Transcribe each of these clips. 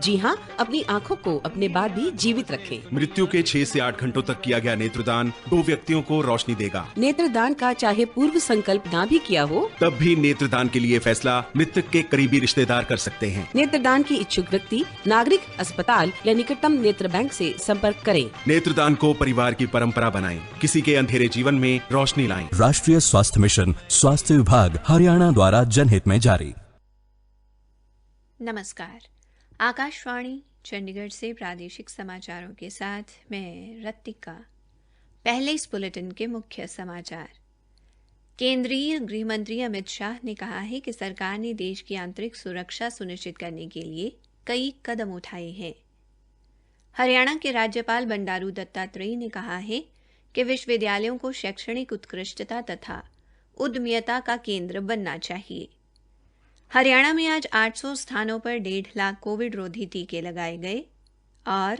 जी हाँ, अपनी आँखों को अपने बाद भी जीवित रखें। मृत्यु के 6 से 8 घंटों तक किया गया नेत्रदान 2 व्यक्तियों को रोशनी देगा। नेत्रदान का चाहे पूर्व संकल्प ना भी किया हो, तब भी नेत्रदान के लिए फैसला मृतक के करीबी रिश्तेदार कर सकते हैं। नेत्रदान की इच्छुक व्यक्ति नागरिक अस्पताल या निकटतम नेत्र बैंक से संपर्क करें। नेत्रदान को परिवार की परंपरा बनाएं, किसी के अंधेरे जीवन में रोशनी लाएं। राष्ट्रीय स्वास्थ्य मिशन, स्वास्थ्य विभाग, हरियाणा द्वारा जनहित में जारी। नमस्कार, आकाशवाणी चंडीगढ़ से प्रादेशिक समाचारों के साथ मैं रत्तिका। पहले इस बुलेटिन के मुख्य समाचार। केंद्रीय गृह मंत्री अमित शाह ने कहा है कि सरकार ने देश की आंतरिक सुरक्षा सुनिश्चित करने के लिए कई कदम उठाए हैं। हरियाणा के राज्यपाल बंडारू दत्तात्रेय ने कहा है कि विश्वविद्यालयों को शैक्षणिक उत्कृष्टता तथा उद्यमिता का केंद्र बनना चाहिए। हरियाणा में आज 800 स्थानों पर 1.5 लाख कोविड रोधी टीके लगाए गए और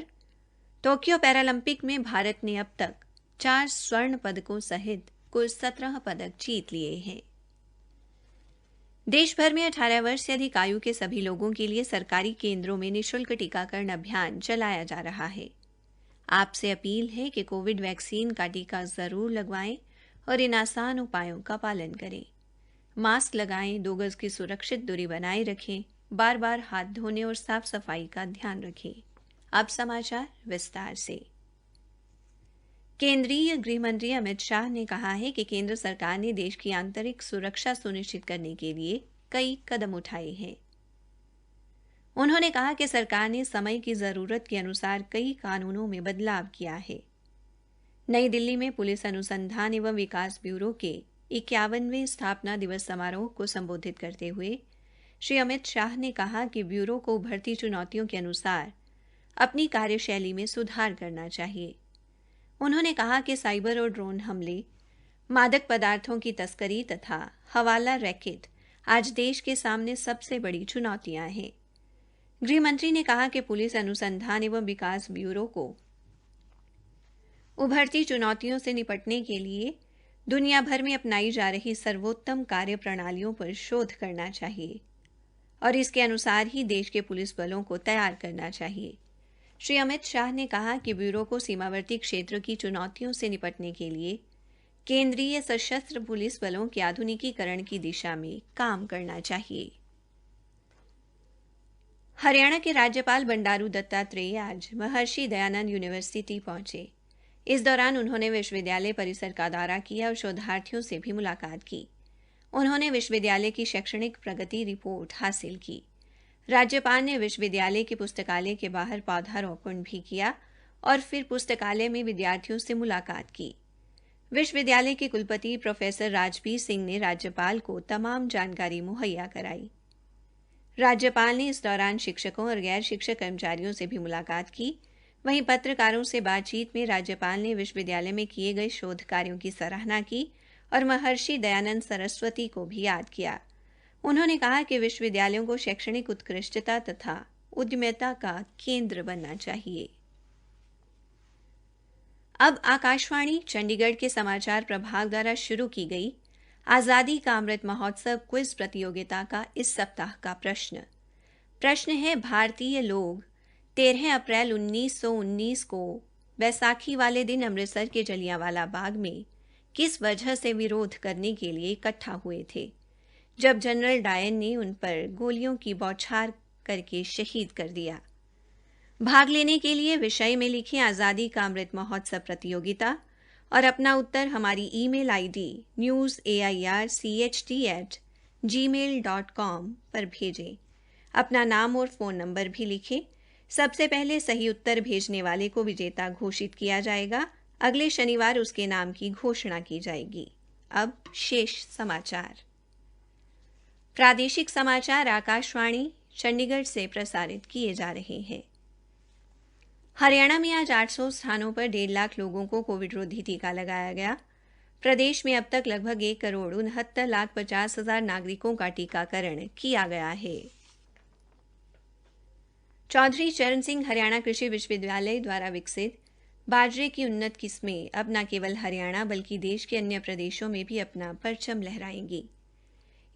टोक्यो पैरालंपिक में भारत ने अब तक 4 स्वर्ण पदकों सहित कुल 17 पदक जीत लिए हैं। देश भर में 18 वर्ष से अधिक आयु के सभी लोगों के लिए सरकारी केंद्रों में निःशुल्क टीकाकरण अभियान चलाया जा रहा है। आपसे अपील है कि कोविड वैक्सीन का टीका जरूर लगवाएं और इन आसान उपायों का पालन करें। मास्क लगाएं, 2 गज की सुरक्षित दूरी बनाए रखें, बार-बार हाथ धोने और साफ सफाई का ध्यान रखें। अब समाचार विस्तार से। केंद्रीय गृह मंत्री अमित शाह ने कहा है कि केंद्र सरकार ने देश की आंतरिक सुरक्षा सुनिश्चित करने के लिए कई कदम उठाए हैं। उन्होंने कहा कि सरकार ने समय की जरूरत के अनुसार कई कानूनों में बदलाव किया है। नई दिल्ली में पुलिस अनुसंधान एवं विकास ब्यूरो के 51वें स्थापना दिवस समारोह को संबोधित करते हुए श्री अमित शाह ने कहा कि ब्यूरो को उभरती चुनौतियों के अनुसार अपनी कार्यशैली में सुधार करना चाहिए। उन्होंने कहा कि साइबर और ड्रोन हमले, मादक पदार्थों की तस्करी तथा हवाला रैकेट आज देश के सामने सबसे बड़ी चुनौतियां हैं। गृह मंत्री ने कहा कि पुलिस अनुसंधान एवं विकास ब्यूरो को उभरती चुनौतियों से निपटने के लिए दुनिया भर में अपनाई जा रही सर्वोत्तम कार्य प्रणालियों पर शोध करना चाहिए और इसके अनुसार ही देश के पुलिस बलों को तैयार करना चाहिए। श्री अमित शाह ने कहा कि ब्यूरो को सीमावर्ती क्षेत्र की चुनौतियों से निपटने के लिए केंद्रीय सशस्त्र पुलिस बलों के आधुनिकीकरण की दिशा में काम करना चाहिए। हरियाणा के राज्यपाल बंडारू दत्तात्रेय आज महर्षि दयानंद यूनिवर्सिटी पहुंचे। इस दौरान उन्होंने विश्वविद्यालय परिसर का दौरा किया और शोधार्थियों से भी मुलाकात की। उन्होंने विश्वविद्यालय की शैक्षणिक प्रगति रिपोर्ट हासिल की। राज्यपाल ने विश्वविद्यालय के पुस्तकालय के बाहर पौधारोपण भी किया और फिर पुस्तकालय में विद्यार्थियों से मुलाकात की। विश्वविद्यालय के कुलपति प्रोफेसर राजबीर सिंह ने राज्यपाल को तमाम जानकारी मुहैया कराई। राज्यपाल ने इस दौरान शिक्षकों और गैर शिक्षक कर्मचारियों से भी मुलाकात की। वहीं पत्रकारों से बातचीत में राज्यपाल ने विश्वविद्यालय में किए गए शोध कार्यों की सराहना की और महर्षि दयानंद सरस्वती को भी याद किया। उन्होंने कहा कि विश्वविद्यालयों को शैक्षणिक उत्कृष्टता तथा उद्यमिता का केंद्र बनना चाहिए। अब आकाशवाणी चंडीगढ़ के समाचार प्रभाग द्वारा शुरू की गई आज़ादी का अमृत महोत्सव क्विज प्रतियोगिता का इस सप्ताह का प्रश्न है, भारतीय लोग 13 अप्रैल 1919 को बैसाखी वाले दिन अमृतसर के जलियांवाला बाग में किस वजह से विरोध करने के लिए इकट्ठा हुए थे, जब जनरल डायर ने उन पर गोलियों की बौछार करके शहीद कर दिया। भाग लेने के लिए विषय में लिखें आज़ादी का अमृत महोत्सव प्रतियोगिता और अपना उत्तर हमारी ईमेल आईडी newsaircht@gmail.com पर भेजें। अपना नाम और फ़ोन नंबर भी लिखें। सबसे पहले सही उत्तर भेजने वाले को विजेता घोषित किया जाएगा। अगले शनिवार उसके नाम की घोषणा की जाएगी। अब शेष समाचार। प्रादेशिक समाचार आकाशवाणी चंडीगढ़ से प्रसारित किए जा रहे हैं। हरियाणा में आज 800 स्थानों पर 1.5 लाख लोगों को कोविड रोधी टीका लगाया गया। प्रदेश में अब तक लगभग 1,69,50,000 नागरिकों का टीकाकरण किया गया है। चौधरी चरण सिंह हरियाणा कृषि विश्वविद्यालय द्वारा विकसित बाजरे की उन्नत किस्में अब न केवल हरियाणा बल्कि देश के अन्य प्रदेशों में भी अपना परचम लहराएंगी।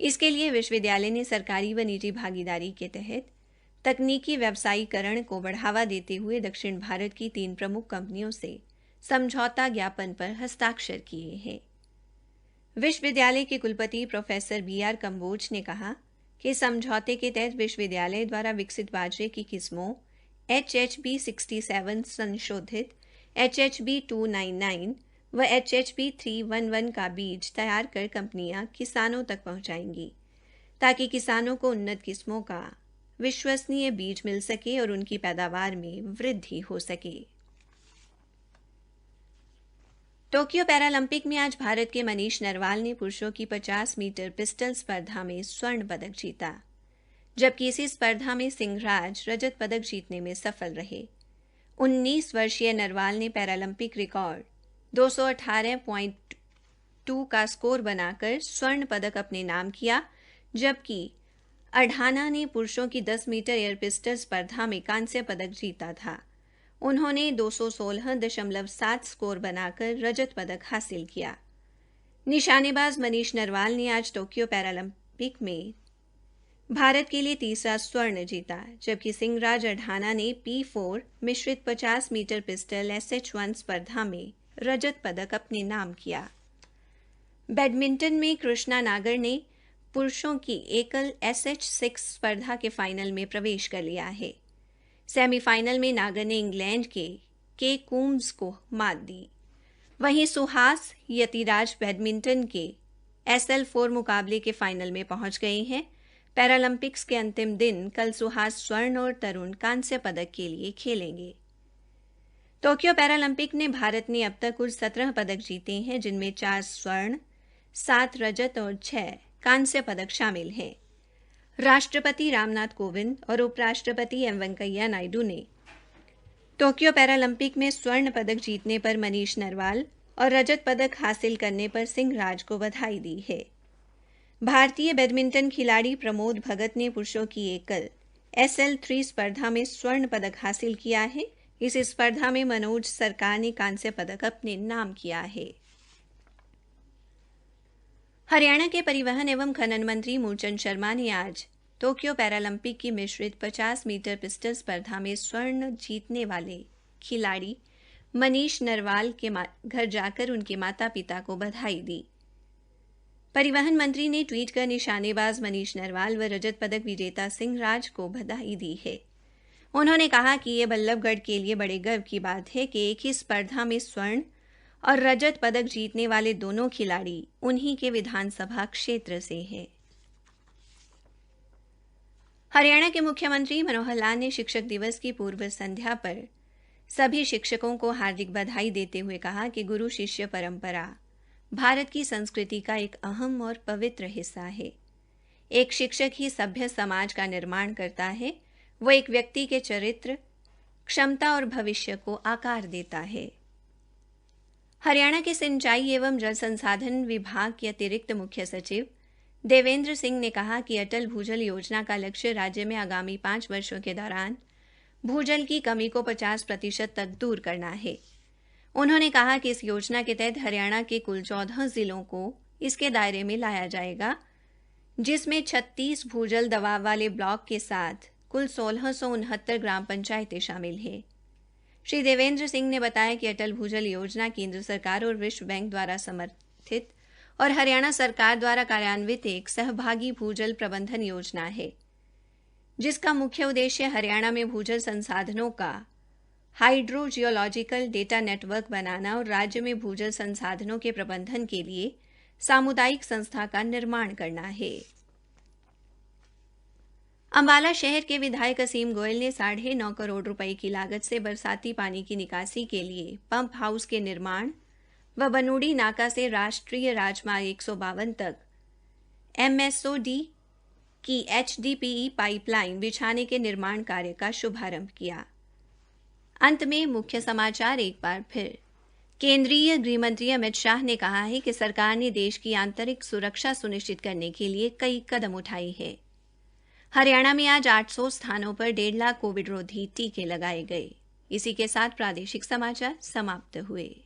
इसके लिए विश्वविद्यालय ने सरकारी व निजी भागीदारी के तहत तकनीकी व्यवसायीकरण को बढ़ावा देते हुए दक्षिण भारत की 3 प्रमुख कंपनियों से समझौता ज्ञापन पर हस्ताक्षर किए हैं। विश्वविद्यालय के कुलपति प्रोफेसर BR कंबोज ने कहा कि समझौते के तहत विश्वविद्यालय द्वारा विकसित बाजरे की किस्मों HHB 67 संशोधित, HHB 299 व HHB 311 का बीज तैयार कर कंपनियां किसानों तक पहुंचाएंगी, ताकि किसानों को उन्नत किस्मों का विश्वसनीय बीज मिल सके और उनकी पैदावार में वृद्धि हो सके। टोक्यो पैरालंपिक में आज भारत के मनीष नरवाल ने पुरुषों की 50 मीटर पिस्टल स्पर्धा में स्वर्ण पदक जीता, जबकि इसी स्पर्धा में सिंहराज रजत पदक जीतने में सफल रहे। 19 वर्षीय नरवाल ने पैरालंपिक रिकॉर्ड 218.2 का स्कोर बनाकर स्वर्ण पदक अपने नाम किया, जबकि अढाना ने पुरुषों की 10 मीटर एयर पिस्टल स्पर्धा में कांस्य पदक जीता था। उन्होंने 216.7 स्कोर बनाकर रजत पदक हासिल किया। निशानेबाज मनीष नरवाल ने आज टोक्यो पैरालंपिक में भारत के लिए तीसरा स्वर्ण जीता, जबकि सिंहराज अढाना ने P4 मिश्रित 50 मीटर पिस्टल SH1 स्पर्धा में रजत पदक अपने नाम किया। बैडमिंटन में कृष्णा नागर ने पुरुषों की एकल SH6 स्पर्धा के फाइनल में प्रवेश कर लिया है। सेमीफाइनल में नागर ने इंग्लैंड के कूम्स को मात दी। वहीं सुहास यतिराज बैडमिंटन के SL4 मुकाबले के फाइनल में पहुंच गए हैं। पैरालंपिक्स के अंतिम दिन कल सुहास स्वर्ण और तरुण कांस्य पदक के लिए खेलेंगे। टोक्यो पैरालंपिक ने भारत ने अब तक कुल 17 पदक जीते हैं, जिनमें 4 स्वर्ण, 7 रजत और 6 कांस्य पदक शामिल हैं। राष्ट्रपति रामनाथ कोविंद और उपराष्ट्रपति एम वेंकैया नायडू ने टोक्यो पैरालंपिक में स्वर्ण पदक जीतने पर मनीष नरवाल और रजत पदक हासिल करने पर सिंहराज को बधाई दी है। भारतीय बैडमिंटन खिलाड़ी प्रमोद भगत ने पुरुषों की एकल SL3 स्पर्धा में स्वर्ण पदक हासिल किया है। इस स्पर्धा में मनोज सरकार ने कांस्य पदक अपने नाम किया है। हरियाणा के परिवहन एवं खनन मंत्री मूलचंद शर्मा ने आज टोक्यो पैरालंपिक की मिश्रित 50 मीटर पिस्टल स्पर्धा में स्वर्ण जीतने वाले खिलाड़ी मनीष नरवाल के घर जाकर उनके माता-पिता को बधाई दी। परिवहन मंत्री ने ट्वीट कर निशानेबाज मनीष नरवाल व रजत पदक विजेता सिंहराज को बधाई दी है। उन्होंने कहा कि यह बल्लभगढ़ के लिए बड़े गर्व की बात है कि एक ही स्पर्धा में स्वर्ण और रजत पदक जीतने वाले दोनों खिलाड़ी उन्हीं के विधानसभा क्षेत्र से हैं। हरियाणा के मुख्यमंत्री मनोहर लाल ने शिक्षक दिवस की पूर्व संध्या पर सभी शिक्षकों को हार्दिक बधाई देते हुए कहा कि गुरु शिष्य परंपरा भारत की संस्कृति का एक अहम और पवित्र हिस्सा है। एक शिक्षक ही सभ्य समाज का निर्माण करता है। वो एक व्यक्ति के चरित्र, क्षमता और भविष्य को आकार देता है। हरियाणा के सिंचाई एवं जल संसाधन विभाग के अतिरिक्त मुख्य सचिव देवेंद्र सिंह ने कहा कि अटल भूजल योजना का लक्ष्य राज्य में आगामी 5 वर्षों के दौरान भूजल की कमी को 50% तक दूर करना है। उन्होंने कहा कि इस योजना के तहत हरियाणा के कुल 14 जिलों को इसके दायरे में लाया जाएगा, जिसमें 36 भूजल दबाव वाले ब्लॉक के साथ कुल 1669 ग्राम पंचायतें शामिल हैं। श्री देवेंद्र सिंह ने बताया कि अटल भूजल योजना केंद्र सरकार और विश्व बैंक द्वारा समर्थित और हरियाणा सरकार द्वारा कार्यान्वित एक सहभागी भूजल प्रबंधन योजना है, जिसका मुख्य उद्देश्य हरियाणा में भूजल संसाधनों का हाइड्रोजियोलॉजिकल डेटा नेटवर्क बनाना और राज्य में भूजल संसाधनों के प्रबंधन के लिए सामुदायिक संस्था का निर्माण करना है। अंबाला शहर के विधायक असीम गोयल ने 9.5 करोड़ रुपए की लागत से बरसाती पानी की निकासी के लिए पंप हाउस के निर्माण व बनूड़ी नाका से राष्ट्रीय राजमार्ग 152 तक MSOD की HDPE पाइपलाइन बिछाने के निर्माण कार्य का शुभारंभ किया। अंत में मुख्य समाचार एक बार फिर। केंद्रीय गृह मंत्री अमित शाह ने कहा है कि सरकार ने देश की आंतरिक सुरक्षा सुनिश्चित करने के लिए कई कदम उठाए हैं। हरियाणा में आज 800 स्थानों पर 1.5 लाख कोविड रोधी टीके लगाए गए। इसी के साथ प्रादेशिक समाचार समाप्त हुए।